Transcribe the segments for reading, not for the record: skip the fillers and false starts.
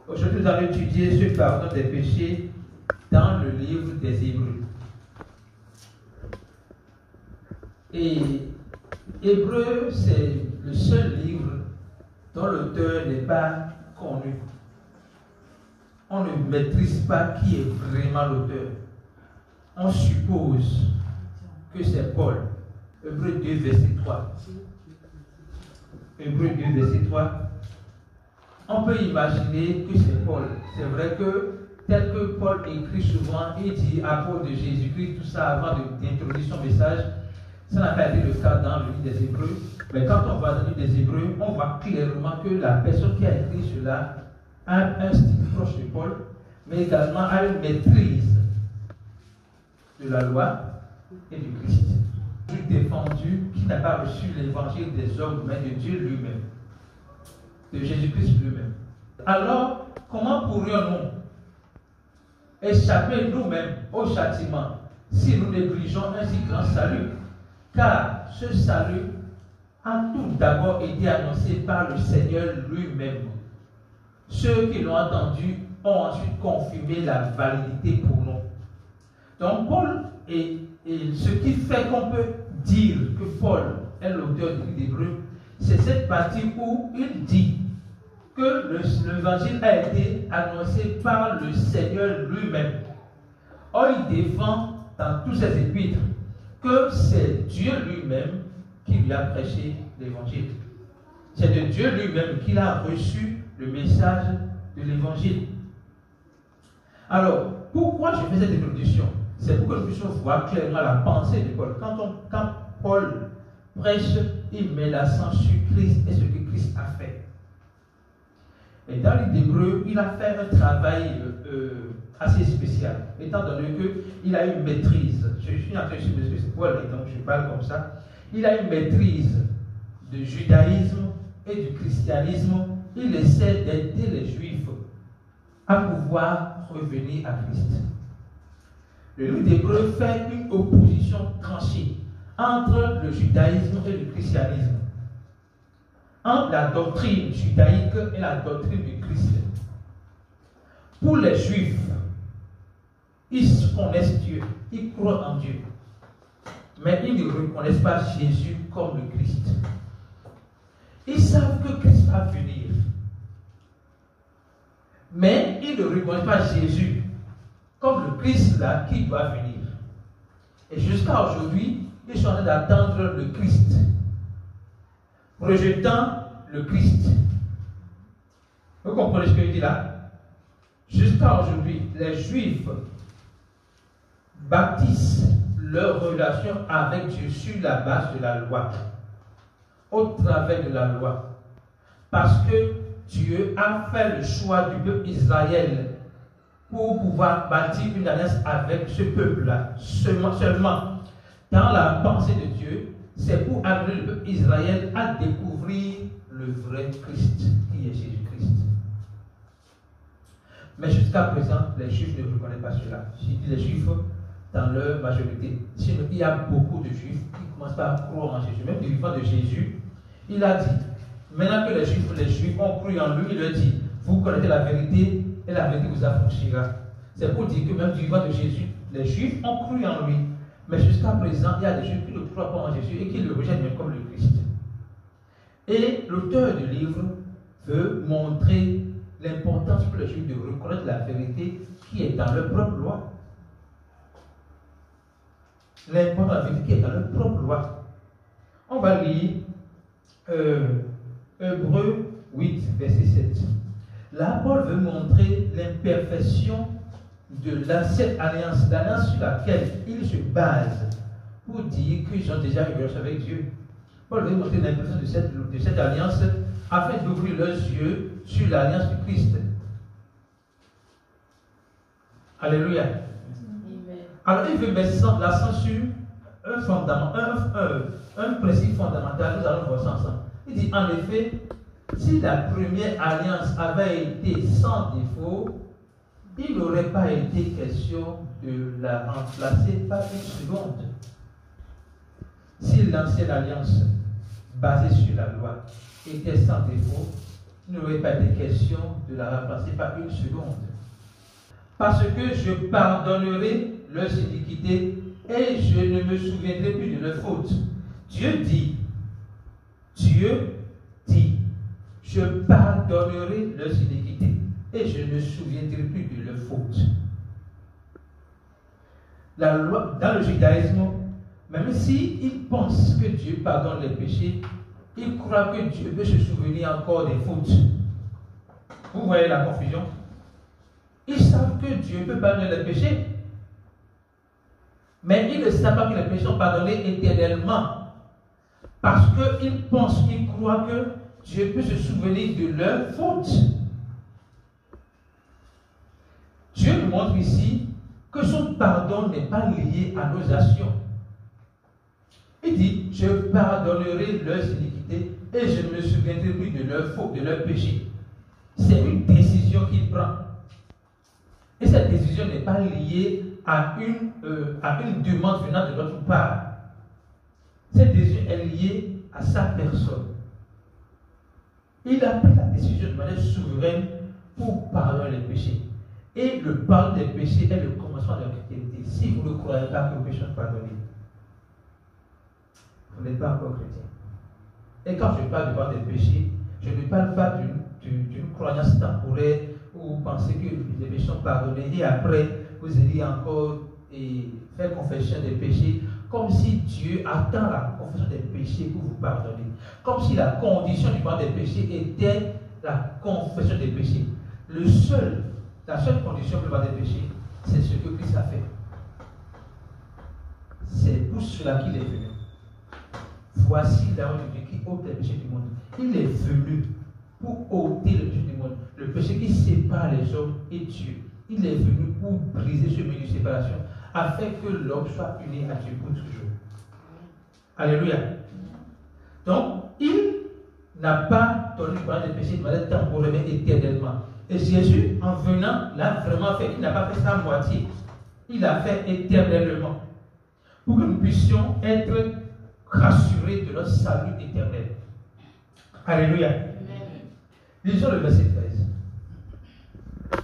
Aujourd'hui, nous allons étudier ce pardon des péchés dans le livre des Hébreux. Et Hébreux, c'est le seul livre dont l'auteur n'est pas connu. On ne maîtrise pas qui est vraiment l'auteur. On suppose que c'est Paul. Hébreux 2, verset 3. Hébreux 2, verset 3. On peut imaginer que c'est Paul. C'est vrai que, tel que Paul écrit souvent, il dit apôtre de Jésus-Christ, tout ça avant d'introduire son message. Ça n'a pas été le cas dans le livre des Hébreux. Mais quand on va dans le livre des Hébreux, on voit clairement que la personne qui a écrit cela a un style proche de Paul, mais également a une maîtrise de la loi et du Christ. Défendu qui n'a pas reçu l'évangile des hommes, mais de Dieu lui-même, de Jésus-Christ lui-même. Alors, comment pourrions-nous échapper nous-mêmes au châtiment si nous négligeons un si grand salut? Car ce salut a tout d'abord été annoncé par le Seigneur lui-même. Ceux qui l'ont entendu ont ensuite confirmé la validité pour nous. Donc Paul, et ce qui fait qu'on peut dire que Paul est l'auteur du livre d'Hébreux, c'est cette partie où il dit que l'évangile a été annoncé par le Seigneur lui-même. Or, il défend dans tous ses épîtres que c'est Dieu lui-même qui lui a prêché l'évangile. C'est de Dieu lui-même qu'il a reçu le message de l'évangile. Alors, pourquoi je fais cette introduction? C'est pour que nous puissions voir clairement la pensée de Paul. Quand Paul prêche, il met l'accent sur Christ et ce que Christ a fait. Et dans le livre d'Hébreux, il a fait un travail assez spécial, étant donné qu'il a une maîtrise. Je suis en train de suivre ce que c'est Paul, et donc je parle comme ça. Il a une maîtrise du judaïsme et du christianisme. Il essaie d'aider les Juifs à pouvoir revenir à Christ. Le livre d'Hébreux fait une opposition tranchée entre le judaïsme et le christianisme, entre la doctrine judaïque et la doctrine du Christ. Pour les Juifs, ils connaissent Dieu, ils croient en Dieu, mais ils ne reconnaissent pas Jésus comme le Christ. Ils savent que Christ va venir, mais ils ne reconnaissent pas Jésus comme le Christ là qui doit venir. Et jusqu'à aujourd'hui, ils sont en train d'attendre le Christ, rejetant le Christ. Vous comprenez ce que je dis là? Jusqu'à aujourd'hui, les Juifs bâtissent leur relation avec Dieu sur la base de la loi, au travers de la loi. Parce que Dieu a fait le choix du peuple Israël pour pouvoir bâtir une alliance avec ce peuple-là. Seulement, dans la pensée de Dieu, c'est pour amener le peuple Israël à découvrir le vrai Christ, qui est Jésus-Christ. Mais jusqu'à présent, les Juifs ne reconnaissent pas cela. Je dis les Juifs dans leur majorité. Sinon, il y a beaucoup de Juifs qui ne commencent pas à croire en Jésus. Même du vivant de Jésus, il a dit, maintenant que les Juifs ont cru en lui, il leur dit, vous connaissez la vérité et la vérité vous affranchira. C'est pour dire que même du vivant de Jésus, les Juifs ont cru en lui. Mais jusqu'à présent, il y a des Juifs qui ne croient pas en Jésus et qui le rejettent même comme le Christ. Et l'auteur du livre veut montrer l'importance pour les Juifs de reconnaître la vérité qui est dans leur propre loi. L'importance de la vérité qui est dans leur propre loi. On va lire Hébreux 8, verset 7. Là, Paul veut montrer l'imperfection de l'ancienne alliance, l'alliance sur laquelle il se base pour dire qu'ils ont déjà une relation avec Dieu. Paul veut montrer l'imperfection de cette alliance afin d'ouvrir leurs yeux sur l'alliance du Christ. Alléluia. Alors il veut mettre l'accent sur un principe fondamental. Nous allons voir ça ensemble. Il dit en effet, si la première alliance avait été sans défaut, il n'aurait pas été question de la remplacer par une seconde. Si l'ancienne alliance basée sur la loi était sans défaut, il n'aurait pas été question de la remplacer par une seconde. Parce que je pardonnerai leurs iniquités et je ne me souviendrai plus de leurs fautes. Dieu dit, je pardonnerai leurs iniquités et je ne me souviendrai plus de leurs fautes. La loi, dans le judaïsme, même s'ils pensent que Dieu pardonne les péchés, ils croient que Dieu veut se souvenir encore des fautes. Vous voyez la confusion? Ils savent que Dieu peut pardonner les péchés, mais ils ne savent pas que les péchés sont pardonnés éternellement. Parce qu'ils pensent, ils croient que Dieu peut se souvenir de leurs fautes. Dieu nous montre ici que son pardon n'est pas lié à nos actions. Il dit, je pardonnerai leurs iniquités et je ne me souviendrai plus de leurs fautes, de leurs péchés. C'est une décision qu'il prend. Et cette décision n'est pas liée à une demande venant de notre part. Cette décision est liée à sa personne. Il a pris la décision de manière souveraine pour pardonner les péchés. Et le pardon des péchés est le commencement de la chrétienté. Si vous ne croyez pas que vos péchés sont pardonnés, vous n'êtes pas encore chrétien. Et quand je parle de pardon des péchés, je ne parle pas d'une croyance temporaire où vous pensez que les péchés sont pardonnés et après vous allez encore faire confession des péchés, comme si Dieu attend la confession des péchés pour vous pardonner. Comme si la condition du pardon des péchés était la confession des péchés. La seule condition pour le pardon des péchés, c'est ce que Christ a fait. C'est pour cela qu'il est venu. Voici l'agneau de Dieu qui ôte les péchés du monde. Il est venu pour ôter le péché du monde, le péché qui sépare les hommes et Dieu. Il est venu pour briser ce mur de séparation, afin que l'homme soit uni à Dieu pour toujours. Alléluia. Donc, il n'a pas donné le pardon des péchés de manière temporaire, mais éternellement. Et Jésus, en venant, l'a vraiment fait. Il n'a pas fait ça à moitié. Il l'a fait éternellement. Pour que nous puissions être rassurés de notre salut éternel. Alléluia. Lisons le verset 13.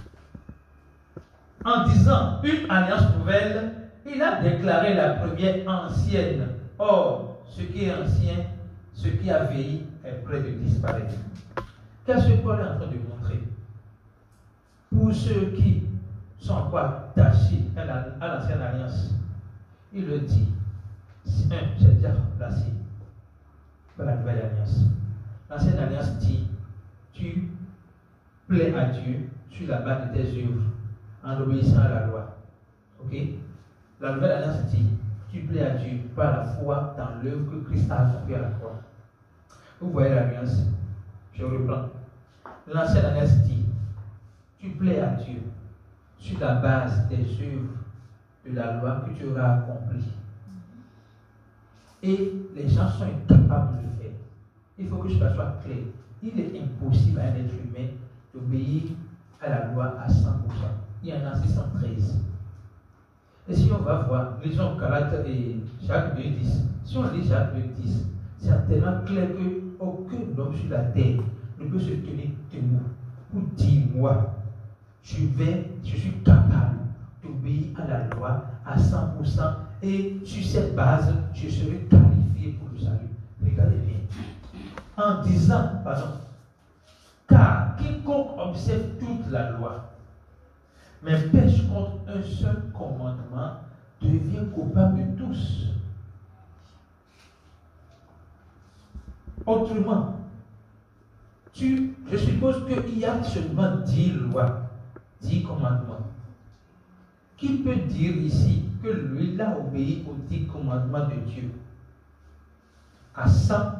En disant une alliance nouvelle, il a déclaré la première ancienne. Or, ce qui est ancien, ce qui a vieilli, est près de disparaître. Qu'est-ce que Paul est en train de montrer? Pour ceux qui sont encore attachés à l'ancienne alliance, il le dit. C'est déjà remplacé par la nouvelle alliance. L'ancienne alliance dit, tu plais à Dieu sur la base de tes œuvres, en obéissant à la loi. Ok? La nouvelle alliance dit, tu plais à Dieu par la foi dans l'œuvre que Christ a accomplie à la croix. Vous voyez l'alliance? Je reprends. L'ancienne alliance dit, tu plais à Dieu sur la base des œuvres de la loi que tu auras accomplie. Et les gens sont incapables de le faire. Il faut que cela soit clair. Il est impossible à un être humain d'obéir à la loi à 100%. Il y en a 613. Et si on va voir, lisons Galates et Jacques 2,10. Si on lit Jacques 2,10, c'est tellement clair qu'aucun homme sur la terre ne peut se tenir debout pour dire, moi, je suis capable d'obéir à la loi à 100% et sur cette base, je serai qualifié pour le salut. Regardez bien. En disant, car quiconque observe toute la loi, mais pêche contre un seul commandement, devient coupable de tous. Autrement, je suppose qu'il y a seulement 10 lois, 10 commandements. Qui peut dire ici que lui l'a obéi aux 10 commandements de Dieu à 100%?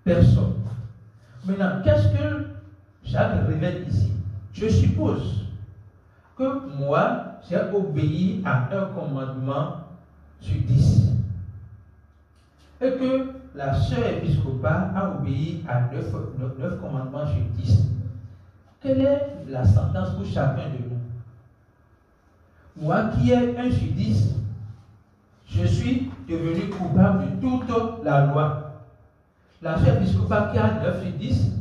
Personne. Maintenant, qu'est-ce que Jacques révèle ici? Je suppose que moi, j'ai obéi à un commandement sur 10. Et que la sœur épiscopale a obéi à 9 commandements sur 10. Quelle est la sentence pour chacun de nous? Moi qui ai 1 sur 10, je suis devenu coupable de toute la loi. La sœur épiscopale qui a 9 sur 10,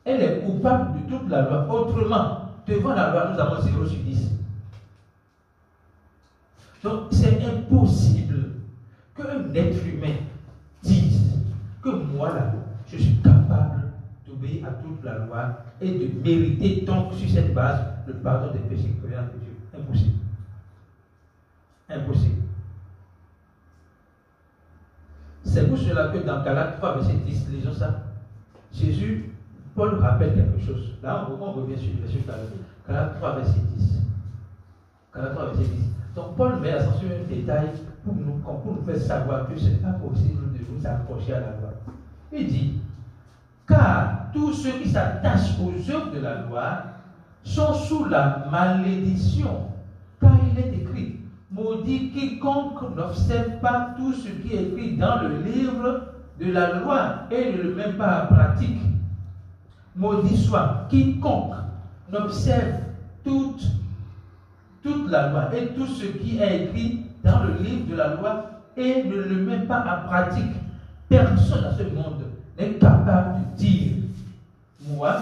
elle est coupable de toute la loi. Autrement, devant la loi, nous avons 0 sur 10. Donc, c'est impossible qu'un être humain dise que moi, là, je suis capable d'obéir à toute la loi et de mériter donc sur cette base le pardon des péchés qui proviennent de Dieu. Impossible. Impossible. C'est pour cela que dans Galates 3, verset 10, lisons ça. Jésus, Paul rappelle quelque chose. Là, on revient sur le verset tout à l'heure. Galates 3, verset 10. Galates 3, verset 10. Donc, Paul met l'accent sur un détail pour nous faire savoir que ce n'est pas possible de nous accrocher à la loi. Il dit, car tous ceux qui s'attachent aux œuvres de la loi sont sous la malédiction. Car il est écrit, maudit quiconque n'observe pas tout ce qui est écrit dans le livre de la loi et ne le met pas en pratique. Maudit soit quiconque n'observe toute la loi et tout ce qui est écrit dans le livre de la loi et ne le met pas en pratique. Personne dans ce monde n'est capable de dire, moi,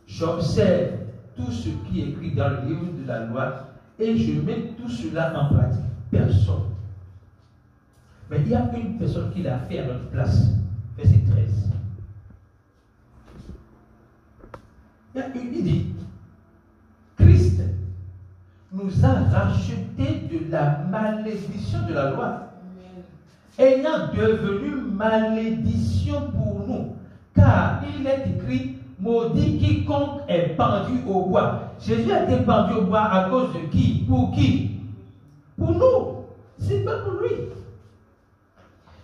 j'observe tout ce qui est écrit dans le livre de la loi et je mets tout cela en pratique. Personne. Mais il y a une personne qui l'a fait à notre place. Verset 13. Il dit, Christ nous a rachetés de la malédiction de la loi, ayant devenu malédiction pour nous, car il est écrit, maudit quiconque est pendu au bois. Jésus a été pendu au bois à cause de qui? Pour qui? Pour nous. C'est pas pour lui.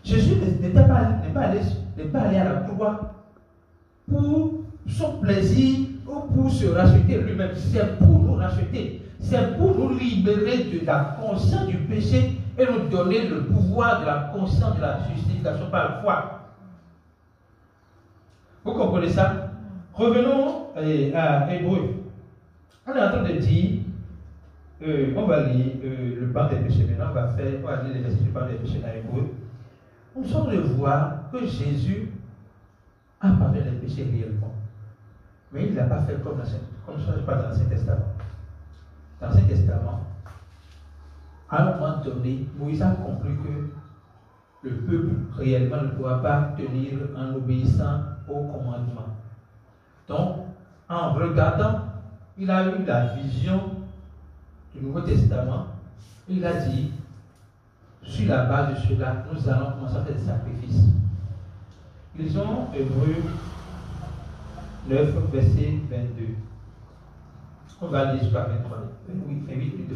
Jésus n'est pas allé à la croix pour son plaisir ou pour se racheter lui-même. C'est pour nous racheter. C'est pour nous libérer de la conscience du péché et nous donner le pouvoir de la conscience de la justification par la foi. Vous comprenez ça? Revenons à Hébreu. On est en train de dire, on va lire le pardon des péchés maintenant, on va lire les versets du pardon des péchés dans Hébreu. Nous sommes de voir que Jésus a pardonné les péchés réellement. Mais il ne l'a pas fait comme ça se passe dans l'Ancien Testament. Dans l'Ancien Testament, à un moment donné, Moïse a compris que le peuple réellement ne pourra pas tenir en obéissant au commandement. Donc, en regardant, il a eu la vision du Nouveau Testament. Il a dit, sur la base de cela, nous allons commencer à faire des sacrifices. Ils ont Hébreu 9, verset 22. On va lire jusqu'à 23. Oui, 28,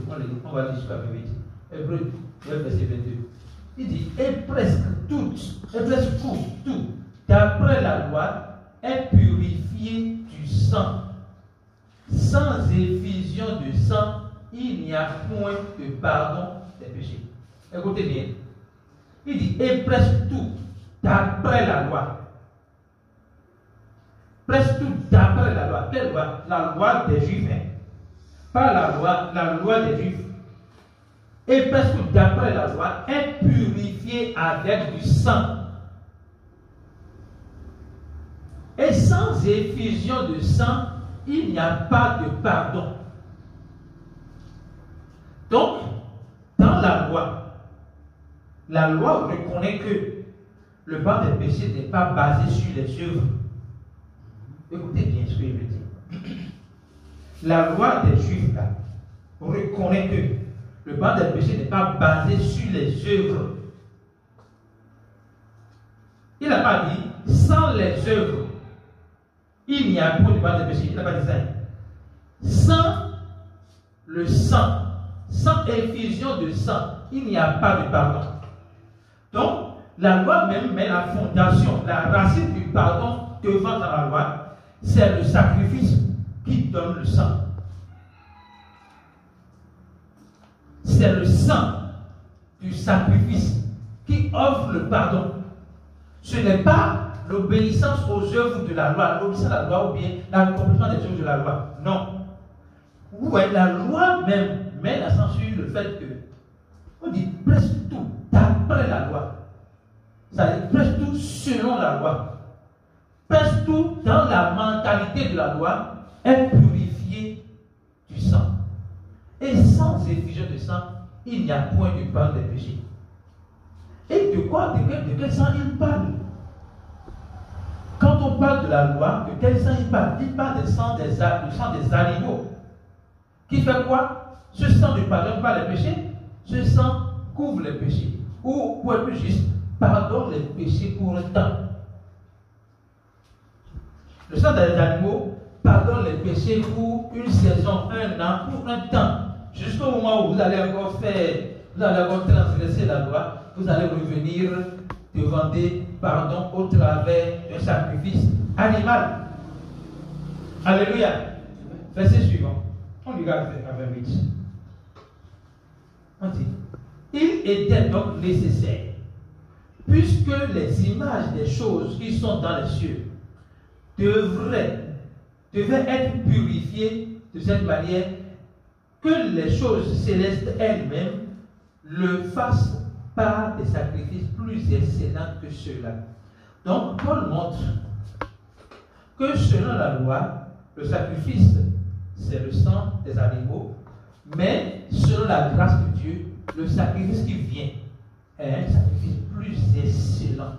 on va lire jusqu'à 28. Hébreu 9, verset 22. Il dit, et presque tout, d'après la loi, est purifié du sang. Sans effusion de sang, il n'y a point de pardon des péchés. Écoutez bien. Il dit, et presque tout, d'après la loi. Presque tout d'après la loi. Quelle loi? La loi des Juifs. Pas la loi des Juifs. Et presque tout d'après la loi est purifié avec du sang. Et sans effusion de sang, il n'y a pas de pardon. Donc, dans la loi reconnaît que le pardon des péchés n'est pas basé sur les œuvres. Écoutez bien ce que je veux dire. La loi des Juifs là, reconnaît que le pardon des péchés n'est pas basé sur les œuvres. Il n'a pas dit sans les œuvres, il n'y a pas de pardon des péchés. Il n'a pas dit ça. Sans le sang, sans effusion de sang, il n'y a pas de pardon. Donc, la loi même met la fondation, la racine du pardon devant dans la loi, c'est le sacrifice qui donne le sang. C'est le sang du sacrifice qui offre le pardon. Ce n'est pas l'obéissance aux œuvres de la loi, l'obéissance à la loi ou bien l'accomplissement des œuvres de la loi. Non. Ouais, la loi même met l'accent sur le fait que, on dit presque tout d'après la loi. Ça dit presque tout selon la loi. presque tout dans la mentalité de la loi est purifié du sang. Et sans effusion de sang, il n'y a point de pardon des péchés. Et de quoi, de quel sang il parle? Quand on parle de la loi, de quel sang il parle? Il parle du sang des animaux. Qui fait quoi? Ce sang ne pardonne pas les péchés, ce sang couvre les péchés. Ou, pour être plus juste, pardonne les péchés pour un temps. Le sang des animaux pardonne les péchés pour une saison, un an, pour un temps. Jusqu'au moment où vous allez encore transgresser la loi, vous allez revenir demander pardon au travers d'un sacrifice animal. Alléluia. Verset suivant. On regarde à 28. On dit, il était donc nécessaire, puisque les images des choses qui sont dans les cieux devaient être purifiées de cette manière, que les choses célestes elles-mêmes le fassent par des sacrifices plus excellents que ceux-là. Donc, Paul montre que selon la loi, le sacrifice, c'est le sang des animaux, mais selon la grâce de Dieu, le sacrifice qui vient est un sacrifice plus excellent.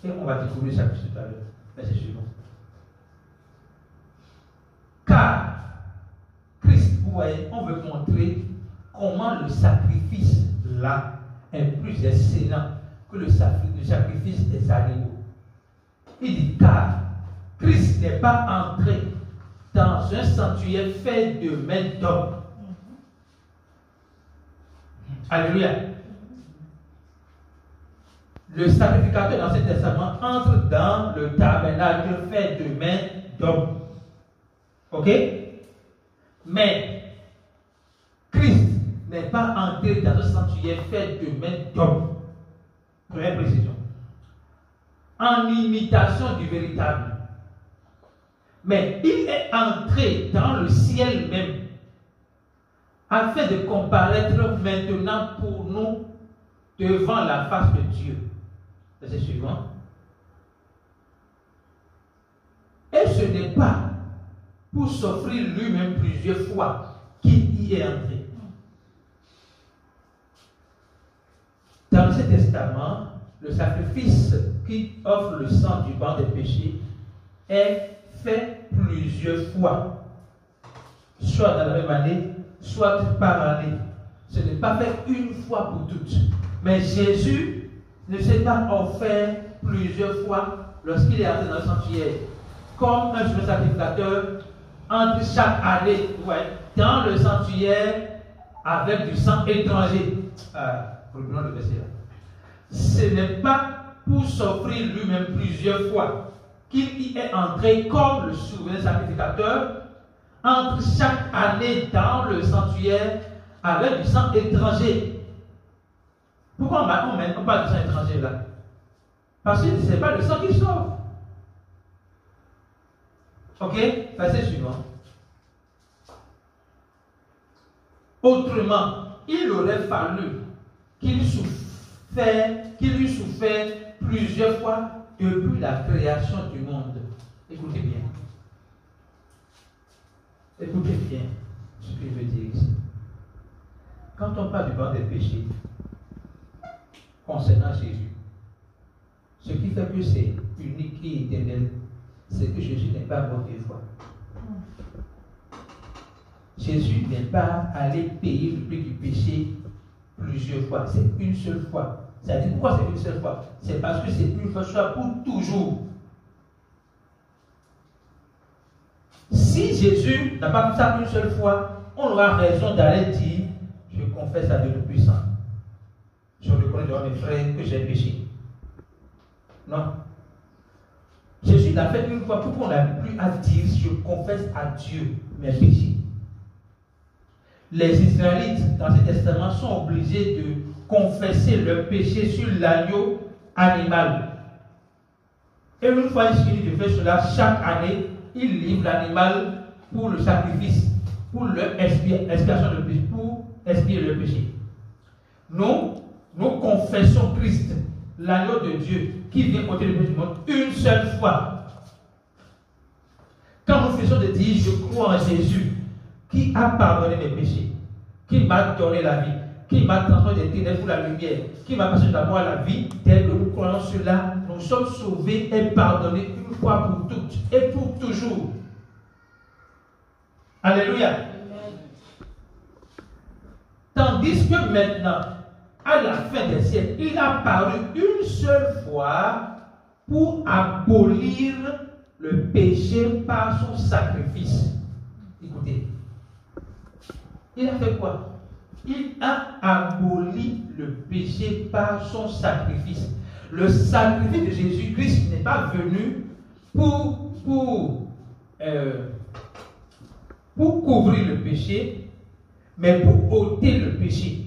Et on va découvrir ça plus tout à l'heure. Verset suivant. Car Christ, vous voyez, on veut montrer comment le sacrifice là est plus excellent que le sacrifice des animaux. Il dit car Christ n'est pas entré dans un sanctuaire fait de main d'homme. Alléluia. Le sacrificateur dans l'Ancien Testament entre dans le tabernacle fait de main d'homme. Ok? Mais Christ n'est pas entré dans un sanctuaire fait de main d'homme. Première précision. En imitation du véritable. Mais il est entré dans le ciel même afin de comparaître maintenant pour nous devant la face de Dieu. Verset suivant. Et ce n'est pas pour s'offrir lui-même plusieurs fois qu'il y est entré. Dans l'Ancien Testament, le sacrifice qui offre le sang du banc des péchés est fait plusieurs fois, soit dans la même année, soit par année. Ce n'est pas fait une fois pour toutes. Mais Jésus ne s'est pas offert plusieurs fois lorsqu'il est entré dans le sanctuaire, comme un seul sacrificateur entre chaque année, ouais, dans le sanctuaire avec du sang étranger. Reprenons le verset là. Ce n'est pas pour s'offrir lui-même plusieurs fois qu'il y est entré comme le souverain sacrificateur entre chaque année dans le sanctuaire avec du sang étranger. Pourquoi on parle du sang étranger là? Parce que ce n'est pas le sang qui sauve. Ok? Verset suivant. Autrement, il aurait fallu qu'il lui souffert plusieurs fois depuis la création du monde. Écoutez bien. Écoutez bien ce que je veux dire ici. Quand on parle du banc des péchés concernant Jésus, ce qui fait que c'est unique et éternel, c'est que Jésus n'est pas mort deux fois. Jésus n'est pas allé payer le prix du péché plusieurs fois, c'est une seule fois. Ça dit pourquoi c'est une seule fois? C'est parce que c'est une fois pour toujours. Si Jésus n'a pas fait ça une seule fois, on aura raison d'aller dire, je confesse à Dieu le puissant. Je reconnais devant mes frères que j'ai péché. Non. Jésus l'a fait une fois pour qu'on n'ait plus à dire, je confesse à Dieu mes péchés. Les Israélites, dans ce testament, sont obligés de confesser leur péché sur l'agneau animal. Et une fois ils finissent de faire cela, chaque année, ils livrent l'animal pour le sacrifice, pour l'expiation de péché, pour expier le péché. Nous confessons Christ, l'agneau de Dieu, qui vient ôter le péché du monde une seule fois. Quand nous faisons de dire je crois en Jésus, qui a pardonné mes péchés, qui m'a donné la vie, qui m'a transformé des ténèbres pour la lumière, qui m'a passé de la mort à la vie, dès que nous croyons cela, nous sommes sauvés et pardonnés une fois pour toutes et pour toujours. Alléluia. Tandis que maintenant, à la fin des siècles, il a paru une seule fois pour abolir le péché par son sacrifice. Écoutez, il a fait quoi? Il a aboli le péché par son sacrifice. Le sacrifice de Jésus-Christ n'est pas venu pour couvrir le péché, mais pour ôter le péché.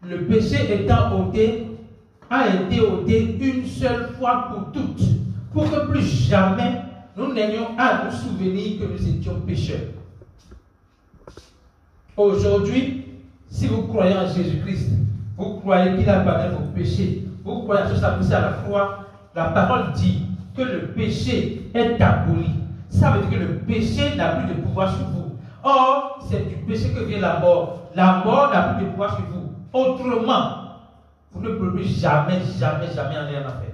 Le péché étant ôté, a été ôté une seule fois pour toutes, pour que plus jamais nous n'ayons à nous souvenir que nous étions pécheurs. Aujourd'hui, si vous croyez en Jésus-Christ, vous croyez qu'il a pardonné vos péchés, vous croyez que ça poussé à la croix, la parole dit que le péché est aboli. Ça veut dire que le péché n'a plus de pouvoir sur vous. Or, c'est du péché que vient la mort. La mort n'a plus de pouvoir sur vous. Autrement, vous ne pourrez jamais en aller en enfer.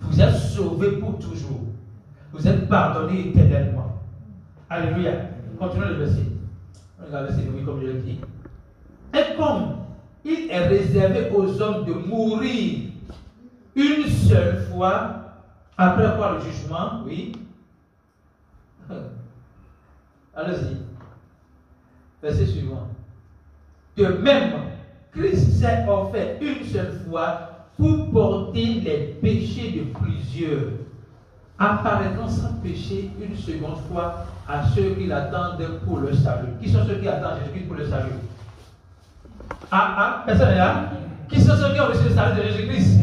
Vous êtes sauvés pour toujours. Vous êtes pardonnés éternellement. Alléluia. Continuons le verset. Regardez, c'est oui, comme je l'ai dit. Et comme il est réservé aux hommes de mourir une seule fois, après avoir le jugement, oui. Allez-y. Verset suivant. De même, Christ s'est offert une seule fois pour porter les péchés de plusieurs, apparaîtront sans péché une seconde fois à ceux qui l'attendent pour le salut. Qui sont ceux qui attendent Jésus-Christ pour le salut? Personne n'est là? Qui sont ceux qui ont reçu le salut de Jésus-Christ?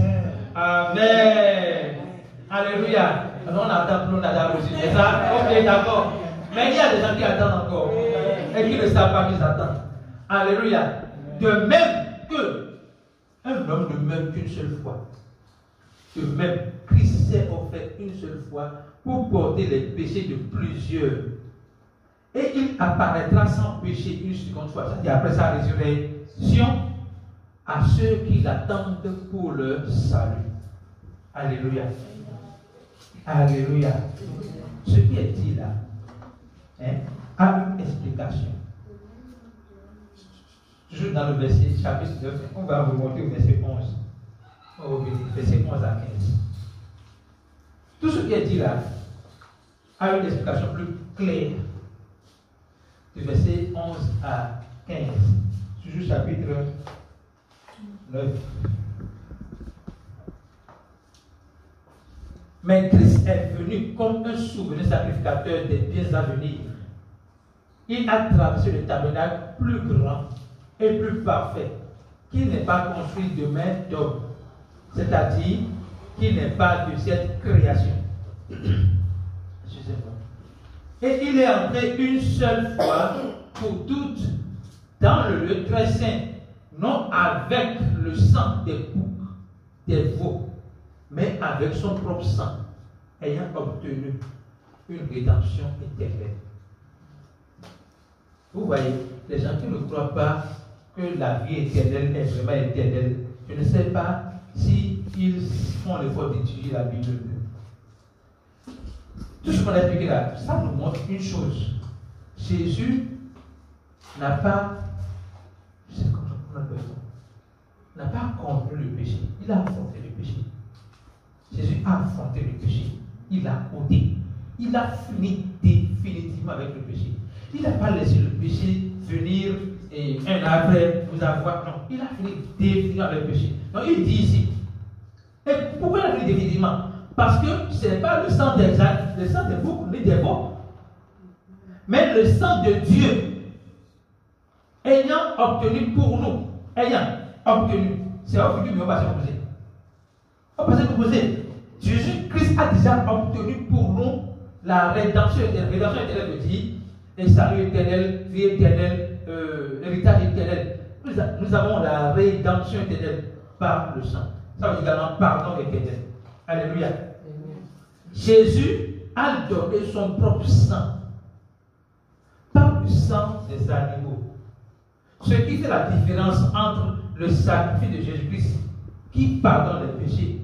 Amen. Alléluia. Alors on attend pour nous d'avoir reçu. C'est ça? Ok, d'accord. Mais il y a des gens qui attendent encore et qui ne savent pas qu'ils attendent. Alléluia. De même que un homme ne meurt qu'une seule fois. De même, Christ s'est offert une seule fois pour porter les péchés de plusieurs. Et il apparaîtra sans péché une seconde fois. C'est-à-dire après sa résurrection à ceux qui l'attendent pour le salut. Alléluia. Alléluia. Ce qui est dit là a une explication. Toujours dans le verset chapitre 9, on va remonter au verset 11. Au verset 11 à 15. Tout ce qui est dit là a une explication plus claire. Du verset 11 à 15. Toujours chapitre 9. Mais Christ est venu comme un souverain sacrificateur des biens à venir. Il a traversé le tabernacle plus grand et plus parfait, qui n'est pas construit de main d'homme, c'est-à-dire qui n'est pas de cette création. Excusez-moi. Et il est entré une seule fois pour toutes dans le lieu très saint, non avec le sang des boucs, des veaux, mais avec son propre sang, ayant obtenu une rédemption éternelle. Vous voyez, les gens qui ne croient pas que la vie éternelle est vraiment éternelle, je ne sais pas s'ils font l'effort d'étudier la Bible. Tout ce qu'on a expliqué là, ça nous montre une chose. Jésus n'a pas, je sais comment on appelle ça, n'a pas contre le péché, il a affronté le péché. Jésus a affronté le péché, il a ôté, il a fini définitivement avec le péché. Il n'a pas laissé le péché venir et un an après vous avoir. Non, il a fini définitivement avec le péché. Donc il dit ici. Et pourquoi il a fini définitivement? Parce que ce n'est pas le sang des boucs ni des veaux, mais le sang de Dieu ayant obtenu pour nous. C'est au futur, mais au passé opposé. Au passé opposé, Jésus-Christ a déjà obtenu pour nous la rédemption éternelle. Rédemption éternelle veut dire les salut éternel, vie éternelle, héritage éternel. Nous avons la rédemption éternelle par le sang. Ça veut dire également pardon éternel. Alléluia. Jésus a donné son propre sang, pas le sang des animaux. Ce qui fait la différence entre le sacrifice de Jésus-Christ qui pardonne les péchés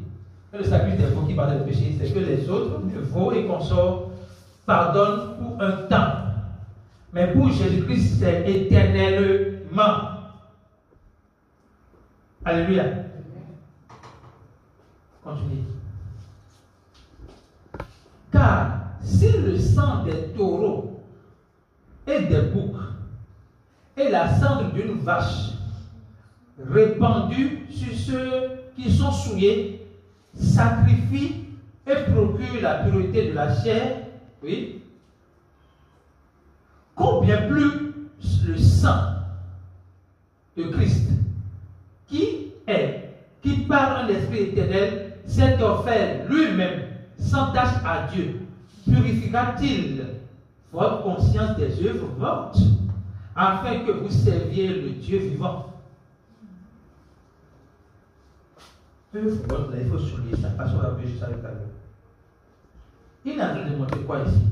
et le sacrifice des veaux qui pardonne les péchés, c'est que les autres, les veaux et consorts, pardonnent pour un temps. Mais pour Jésus-Christ, c'est éternellement. Alléluia. Continue. Car si le sang des taureaux et des boucs et la cendre d'une vache répandue sur ceux qui sont souillés sacrifie et procure la pureté de la chair, oui, combien plus le sang de Christ, qui par un esprit éternel, s'est offert lui-même sans tâche à Dieu, purifiera-t-il votre conscience des œuvres mortes, afin que vous serviez le Dieu vivant. Œuvres mortes, là, il faut souligner ça, parce qu'on va ver juste avec la gueule. Il est en train de montrer quoi ici?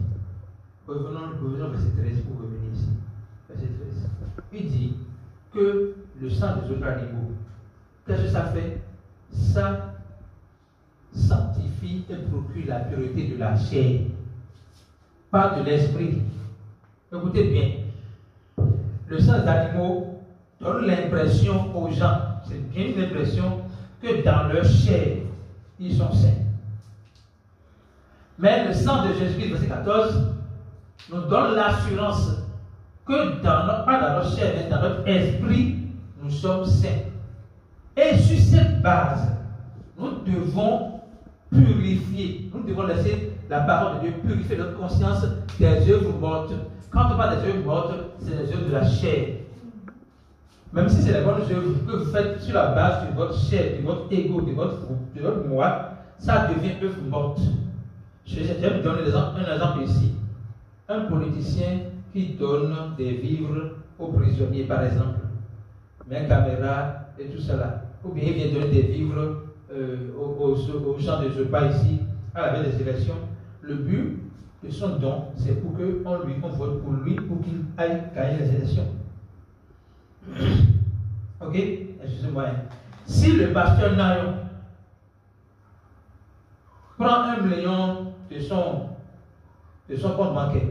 Revenons au verset 13 pour revenir ici. Verset 13. Il dit que le sang des autres animaux, qu'est-ce que ça fait? Ça sanctifie et procure la pureté de la chair, pas de l'esprit. Écoutez bien. Le sang des animaux donne l'impression aux gens, c'est bien une impression, que dans leur chair, ils sont saints. Mais le sang de Jésus-Christ, verset 14, nous donne l'assurance que pas dans notre chair, mais dans notre esprit, nous sommes saints. Et sur cette base, nous devons purifier, nous devons laisser la parole de Dieu purifier notre conscience des œuvres mortes. Quand on parle des œuvres mortes, c'est les œuvres de la chair. Même si c'est les bonnes œuvres que vous faites sur la base de votre chair, de votre ego, de votre moi, ça devient œuvre morte. Je vais vous donner un exemple ici. Un politicien qui donne des vivres aux prisonniers, par exemple, met caméra et tout cela, ou bien il vient donner des vivres aux gens de repas ici, à la veille des élections. Le but de son don, c'est pour qu'on vote pour lui, pour qu'il aille gagner les élections. Ok? Excusez-moi. Si le pasteur Nayon prend 1 million de son compte bancaire,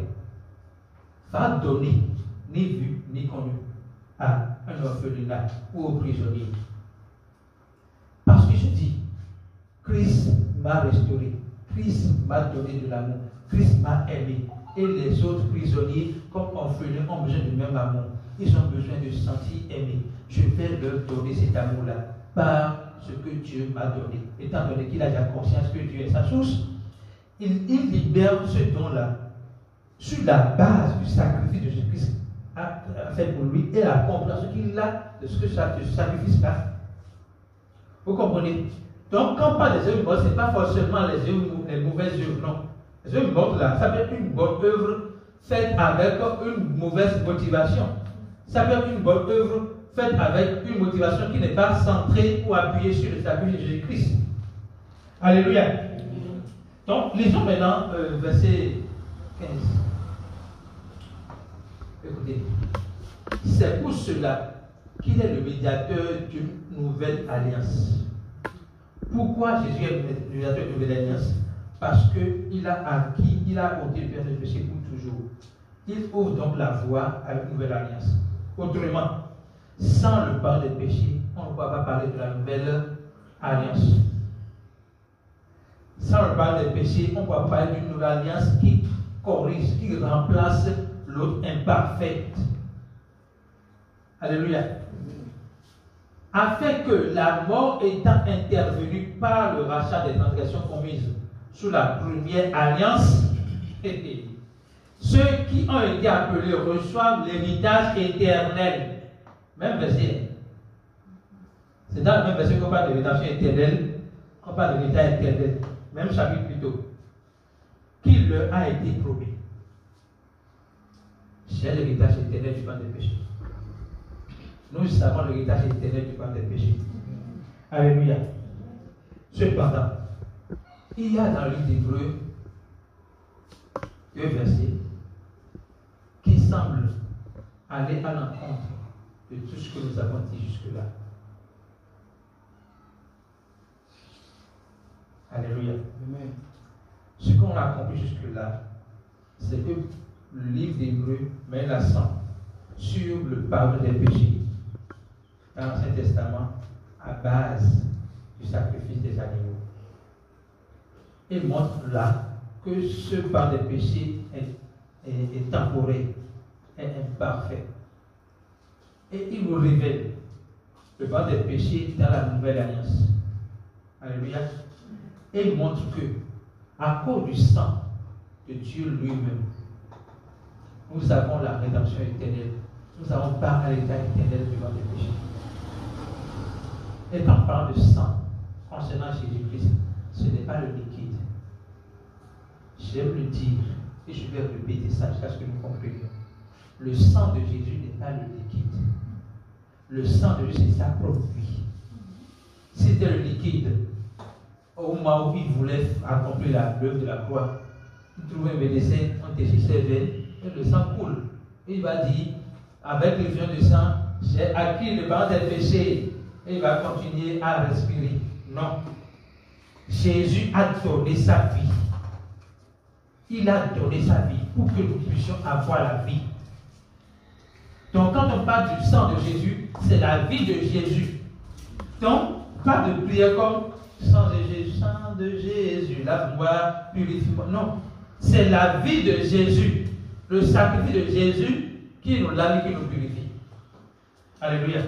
va donner, ni vu, ni connu, à un orphelinat ou aux prisonniers. Parce que je dis, Christ m'a restauré, Christ m'a donné de l'amour, Christ m'a aimé. Et les autres prisonniers, comme orphelins, ont besoin du même amour. Ils ont besoin de se sentir aimés. Je vais leur donner cet amour-là par ce que Dieu m'a donné. Étant donné qu'il a la conscience que Dieu est sa source, il libère ce don-là sur la base du sacrifice de Jésus-Christ a fait pour lui et la compréhension qu'il a de ce que ce sacrifice a. Vous comprenez? Donc, quand on parle des œuvres mortes, ce n'est pas forcément les mauvaises œuvres, non. Les œuvres mortes, là, ça peut être une bonne œuvre faite avec une mauvaise motivation. Ça peut être une bonne œuvre faite avec une motivation qui n'est pas centrée ou appuyée sur le sacrifice de Jésus-Christ. Alléluia. Donc, lisons maintenant verset 15. Écoutez, c'est pour cela qu'il est le médiateur d'une nouvelle alliance. Pourquoi Jésus est le médiateur d'une nouvelle alliance? Parce qu'il a ôté le péché de péché pour toujours. Il ouvre donc la voie à une nouvelle alliance. Autrement, sans le pardon des péchés, on ne peut pas parler de la nouvelle alliance. Sans le pardon des péchés, on ne peut pas parler d'une nouvelle alliance qui corrige, qui remplace l'autre imparfaite. Alléluia. Afin que la mort étant intervenue par le rachat des transgressions commises sous la première alliance, ceux qui ont été appelés reçoivent l'héritage éternel. Même verset. C'est dans le même verset qu'on parle de l'héritage éternel, qu'on parle de l'héritage éternel. Même chapitre plutôt. Qui leur a été promis. C'est l'héritage éternel du pardon des péchés. Nous savons l'héritage éternel du pardon des péchés. Alléluia. Cependant, il y a dans le livre d'Hébreux 2 versets qui semblent aller à l'encontre de tout ce que nous avons dit jusque-là. Alléluia. Amen. Ce qu'on a compris jusque-là, c'est que le livre d'Hébreux met l'accent sur le pardon des péchés dans l'Ancien Testament à base du sacrifice des animaux. Et montre là que ce pardon des péchés est temporaire, est imparfait. Et il nous révèle le pardon des péchés dans la nouvelle alliance. Alléluia. Et il montre que, à cause du sang de Dieu lui-même, nous avons la rédemption éternelle. Nous avons part à l'état éternel du pardon des péchés. Et quand on parle de sang concernant Jésus-Christ, ce n'est pas le liquide. J'aime le dire, et je vais répéter ça jusqu'à ce que nous comprenions. Le sang de Jésus n'est pas le liquide. Le sang de Jésus, c'est sa propre vie. Si c'était le liquide, au moment où il voulait accomplir l'œuvre de la croix, il trouvait un médecin, on déchire ses veines, et le sang coule. Et il va dire, avec l'effusion du sang, j'ai acquis le pardon des péchés. Et il va continuer à respirer. Non. Jésus a donné sa vie. Il a donné sa vie pour que nous puissions avoir la vie. Donc quand on parle du sang de Jésus, c'est la vie de Jésus. Donc, pas de prière comme sang de Jésus, lave-moi, purifie-moi. Non. C'est la vie de Jésus. Le sacrifice de Jésus qui nous lave et qui nous purifie. Alléluia.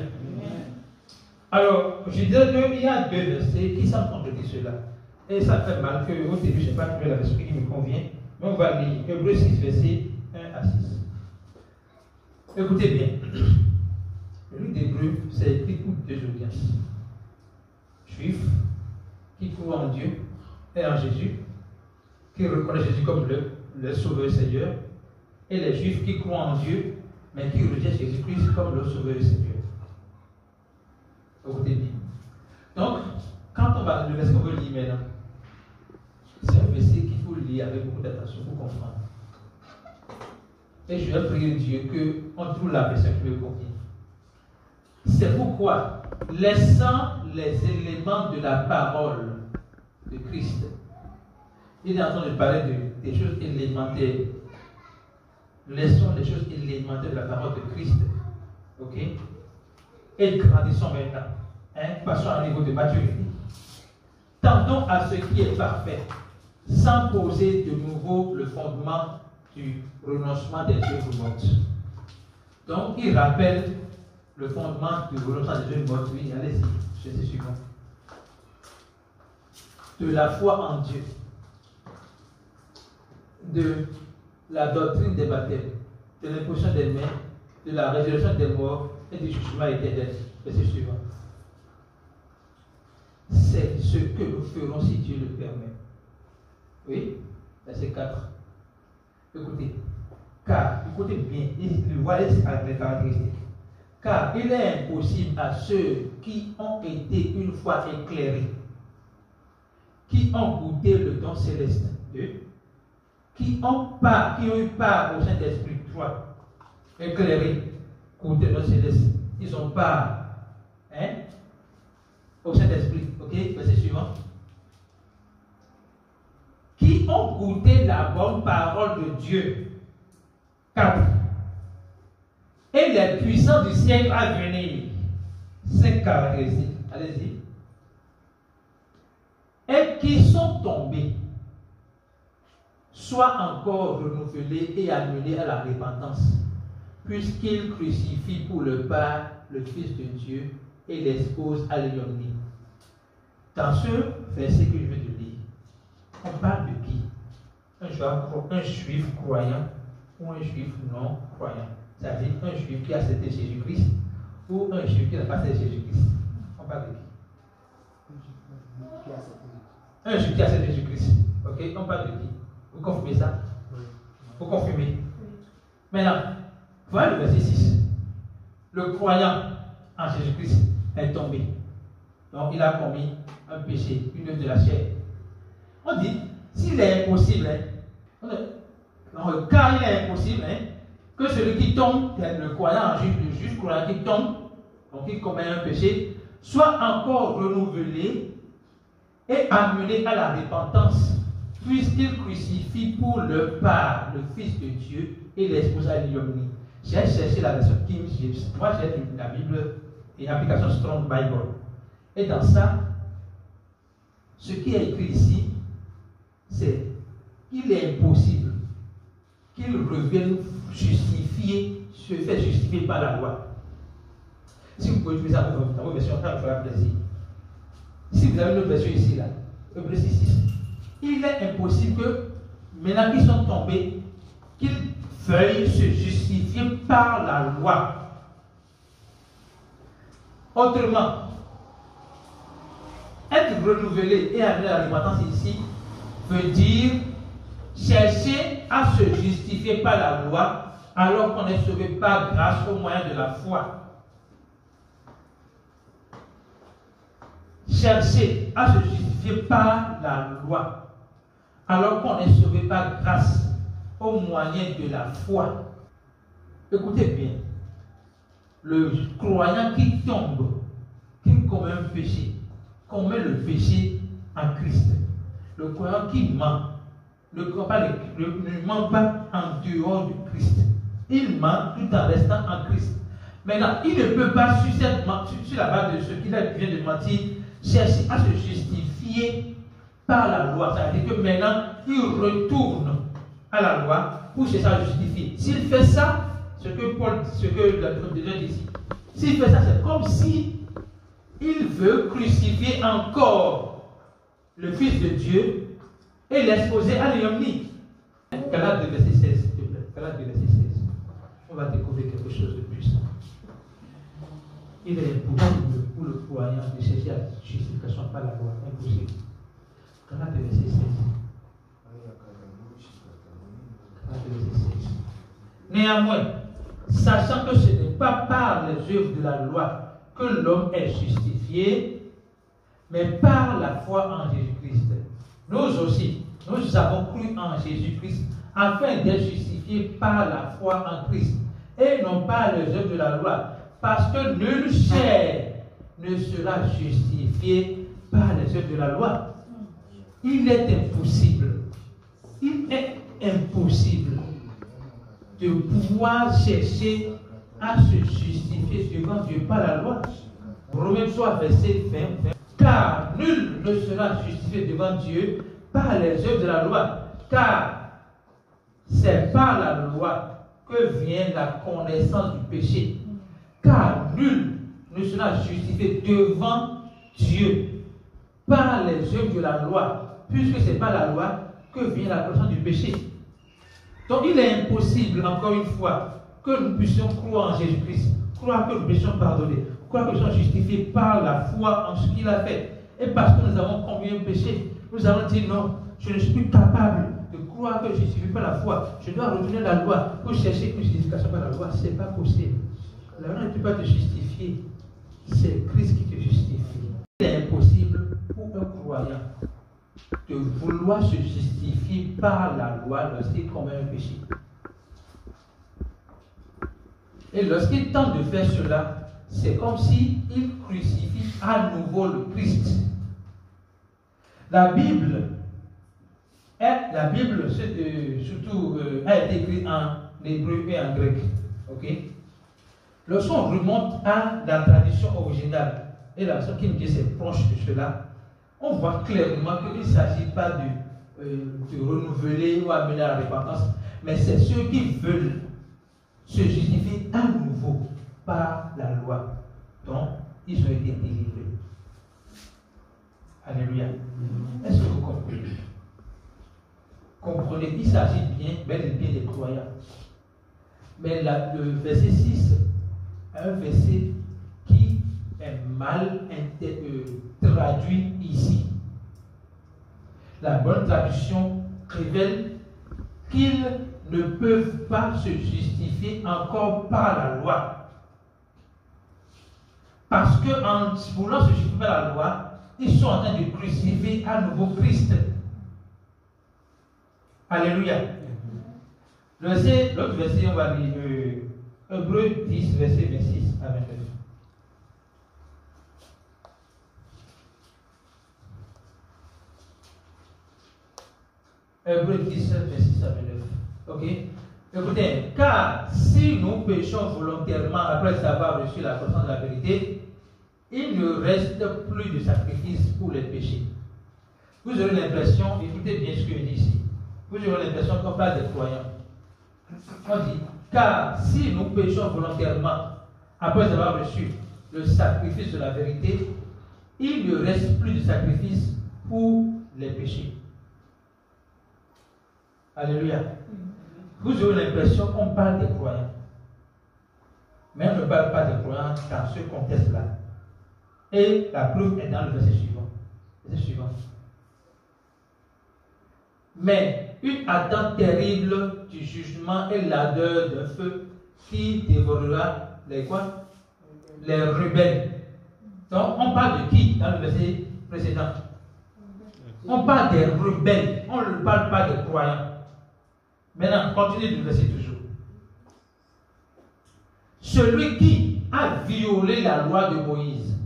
Alors, je disais qu'il y a 2 versets qui semblent contredire cela. Et ça fait mal qu'au début, je n'ai pas trouvé la version qui me convient. Mais on va lire Hébreux 6, versets 1 à 6. Écoutez bien. Le livre d'Hébreux, c'est écrit pour 2 audiences. Juifs qui croient en Dieu et en Jésus, qui reconnaissent Jésus comme le Sauveur et Seigneur, et les Juifs qui croient en Dieu, mais qui rejettent Jésus-Christ comme le Sauveur et Seigneur. Écoutez bien. Donc, quand on va le verset qu'on veut lire maintenant, c'est un verset qu'il faut lire avec beaucoup d'attention pour comprendre. Et je vais prier Dieu qu'on trouve la version qui me convient. C'est pourquoi, laissant les éléments de la parole de Christ, il est en train de parler des choses élémentaires. Laissons les choses élémentaires de la parole de Christ. Ok? Et grandissons maintenant. Passons à un niveau de maturité. Tendons à ce qui est parfait, sans poser de nouveau le fondement du renoncement des œuvres mortes. Donc, il rappelle le fondement du renoncement des œuvres mortes. Oui, allez-y, je suis suivant. De la foi en Dieu, de la doctrine des baptêmes, de l'imposition des mains, de la résurrection des morts et du jugement éternel. Verset suivant. C'est ce que nous ferons si Dieu le permet. Oui, verset 4. Écoutez. Car, écoutez bien, voyez les caractéristiques. Car il est impossible à ceux qui ont été une fois éclairés, qui ont goûté le don céleste, qui ont eu part au Saint-Esprit, 3, éclairés, goûté le don céleste, ils ont part au Saint-Esprit. Ok, verset suivant. Qui ont goûté la bonne parole de Dieu. 4. Et les puissants du siècle à venir. 5 caractéristiques. Allez-y. Et qui sont tombés, soient encore renouvelés et amenés à la repentance, puisqu'ils crucifient pour le Père le Fils de Dieu et l'exposent à l'ignominie. Dans ce verset que je viens de lire, on parle de qui? Un juif croyant ou un juif non croyant. C'est-à-dire un juif qui a accepté Jésus-Christ ou un juif qui n'a pas accepté Jésus-Christ. On parle de qui? Un juif qui a accepté Jésus-Christ. Ok? On parle de qui? Vous confirmez ça? Oui. Vous confirmez? Oui. Maintenant, voilà le verset 6. Le croyant en Jésus-Christ est tombé. Donc il a commis un péché, une œuvre de la chair. On dit, s'il est impossible, dans le cas il est impossible, que celui qui tombe, le croyant en Jésus, le juste croyant qui tombe, donc il commet un péché, soit encore renouvelé et amené à la repentance, puisqu'il crucifie pour le Père, le Fils de Dieu, et l'expose à l'ignominie. J'ai cherché la version King James. Moi, j'ai la Bible et l'application Strong Bible. Et dans ça, ce qui est écrit ici, c'est qu'il est impossible qu'il revienne justifier, se faire justifier par la loi. Si vous pouvez trouver ça dans vos versions, ça me fera plaisir. Si vous avez une autre version ici, là, Hébreux 6, il est impossible que, maintenant qu'ils sont tombés, qu'ils veuillent se justifier par la loi. Autrement, être renouvelé et amener à la repentance ici veut dire chercher à se justifier par la loi alors qu'on est sauvé par grâce au moyen de la foi. Chercher à se justifier par la loi alors qu'on est sauvé par grâce au moyen de la foi. Écoutez bien, le croyant qui tombe, qui commet un péché, commet le péché en Christ. Le croyant qui ment, ne ment pas en dehors du Christ. Il ment tout en restant en Christ. Maintenant, il ne peut pas, sur la base de ce qu'il vient de mentir, chercher à se justifier par la loi. C'est-à-dire que maintenant, il retourne à la loi pour chercher à justifier. S'il fait ça, ce que la Bible dit ici, s'il fait ça, c'est comme si il veut crucifier encore le Fils de Dieu et l'exposer à l'ignominie. Galates 2, verset 16, s'il te plaît. Galates 2, verset 16. On va découvrir quelque chose de puissant. Il est impossible pour le croyant de chercher à justification par la loi. Impossible. Galates 2, verset 16. Galates 2, verset 16. Néanmoins, sachant que ce n'est pas par les œuvres de la loi que l'homme est justifié, mais par la foi en Jésus-Christ. Nous aussi, nous avons cru en Jésus-Christ afin d'être justifiés par la foi en Christ et non par les œuvres de la loi, parce que nulle chair ne sera justifiée par les œuvres de la loi. Il est impossible de pouvoir chercher à se justifier devant Dieu par la loi. Romains 3, verset 20. Car nul ne sera justifié devant Dieu par les œuvres de la loi, car c'est par la loi que vient la connaissance du péché. Car nul ne sera justifié devant Dieu par les œuvres de la loi, puisque c'est par la loi que vient la connaissance du péché. Donc il est impossible, encore une fois, que nous puissions croire en Jésus-Christ, croire que nous puissions pardonner, croire que nous sommes justifiés par la foi en ce qu'il a fait. Et parce que nous avons commis un péché, nous allons dire non, je ne suis plus capable de croire que je suis justifié par la foi. Je dois retourner à la loi pour chercher une justification par la loi. Ce n'est pas possible. La loi ne peut pas te justifier. C'est Christ qui te justifie. Il est impossible pour un croyant de vouloir se justifier par la loi lorsqu'il commet un péché. Et lorsqu'il tente de faire cela, c'est comme s'il crucifie à nouveau le Christ. La Bible, surtout, a été écrite en hébreu et en grec. Okay? Lorsqu'on remonte à la tradition originale, et la version King James est proche de cela, on voit clairement qu'il ne s'agit pas de renouveler ou amener à la repentance, mais c'est ceux qui veulent se justifier à nouveau par la loi. Donc, ils ont été délivrés. Alléluia. Est-ce que vous comprenez? Comprenez, il s'agit bel et bien des croyants. Mais le verset 6 est un verset qui est mal traduit ici. La bonne traduction révèle qu'ils ne peuvent pas se justifier encore par la loi. Parce qu'en voulant se justifier par la loi, ils sont en train de crucifier à nouveau Christ. Alléluia. L'autre verset, on va lire Hébreux 10, verset 26 à 29. Hébreux 10, 26 à 29. Ok? Écoutez, car si nous péchons volontairement après avoir reçu la connaissance de la vérité, il ne reste plus de sacrifice pour les péchés. Vous aurez l'impression, écoutez bien ce que je dis ici, vous aurez l'impression qu'on parle des croyants. On dit, car si nous péchons volontairement après avoir reçu le sacrifice de la vérité, il ne reste plus de sacrifice pour les péchés. Alléluia. Vous aurez l'impression qu'on parle des croyants. Mais on ne parle pas des croyants dans ce contexte-là. Et la preuve est dans le verset suivant. Verset suivant. Mais une attente terrible du jugement et l'ardeur d'un feu qui dévorera les quoi? Les rebelles. Donc on parle de qui dans le verset précédent? On parle des rebelles. On ne parle pas des croyants. Maintenant, continuez de verser toujours. Celui qui a violé la loi de Moïse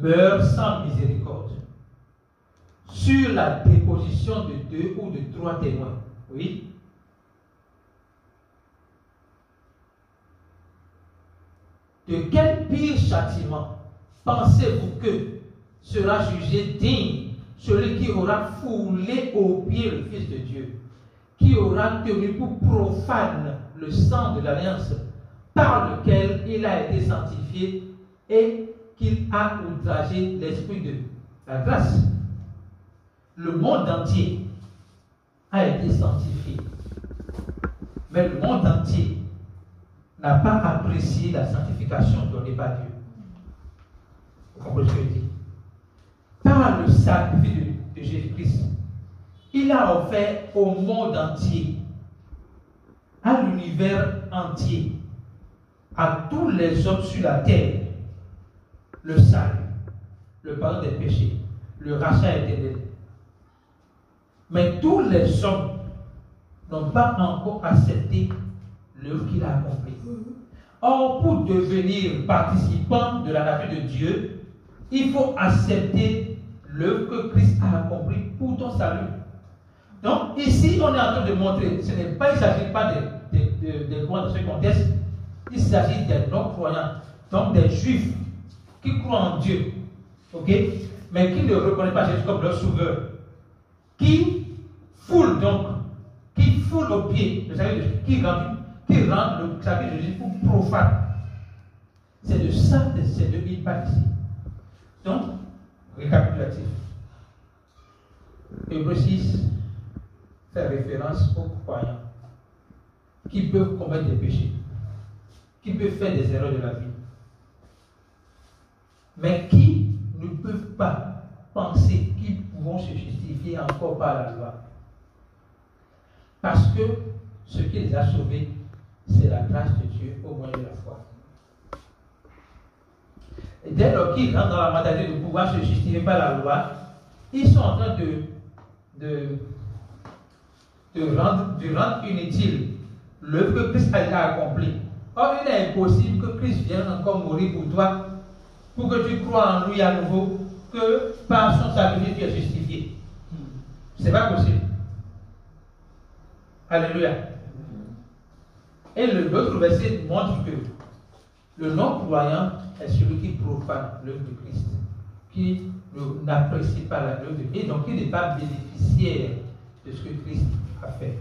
meurt sans miséricorde sur la déposition de 2 ou de 3 témoins. Oui. De quel pire châtiment pensez-vous que sera jugé digne celui qui aura foulé aux pieds le Fils de Dieu, qui aura tenu pour profane le sang de l'alliance par lequel il a été sanctifié et qu'il a outragé l'esprit de la grâce? Le monde entier a été sanctifié, mais le monde entier n'a pas apprécié la sanctification donnée par Dieu. Vous comprenez ce que je dis? Par le sacrifice de Jésus-Christ, il a offert au monde entier, à l'univers entier, à tous les hommes sur la terre, le salut, le pardon des péchés, le rachat éternel. Mais tous les hommes n'ont pas encore accepté l'œuvre qu'il a accomplie. Or, pour devenir participant de la nature de Dieu, il faut accepter l'œuvre que Christ a accomplie pour ton salut. Donc, ici, on est en train de montrer, il ne s'agit pas des croyants dans ce contexte, il s'agit des non-croyants, donc des juifs qui croient en Dieu, ok, mais qui ne reconnaissent pas Jésus comme leur sauveur, qui foulent au pied le sacrifice de Jésus, qui rendent le sacrifice de Jésus pour profane. C'est de ça que ces deux il parle ici. Donc, récapitulatif. Hébreux 6 fait référence aux croyants qui peuvent commettre des péchés, qui peuvent faire des erreurs de la vie, mais qui ne peuvent pas penser qu'ils pourront se justifier encore par la loi. Parce que ce qui les a sauvés, c'est la grâce de Dieu au moyen de la foi. Et dès lors qu'ils rentrent dans la mentalité de pouvoir se justifier par la loi, ils sont en train de rendre inutile l'œuvre que Christ a déjà accomplie. Or, il est impossible que Christ vienne encore mourir pour toi, pour que tu crois en lui à nouveau, que par son sacrifice tu es justifié. C'est pas possible. Alléluia. Et l'autre verset montre que le non-croyant est celui qui profane l'œuvre de Christ, qui n'apprécie pas l'œuvre de Christ, et donc qui n'est pas bénéficiaire de ce que Christ a fait.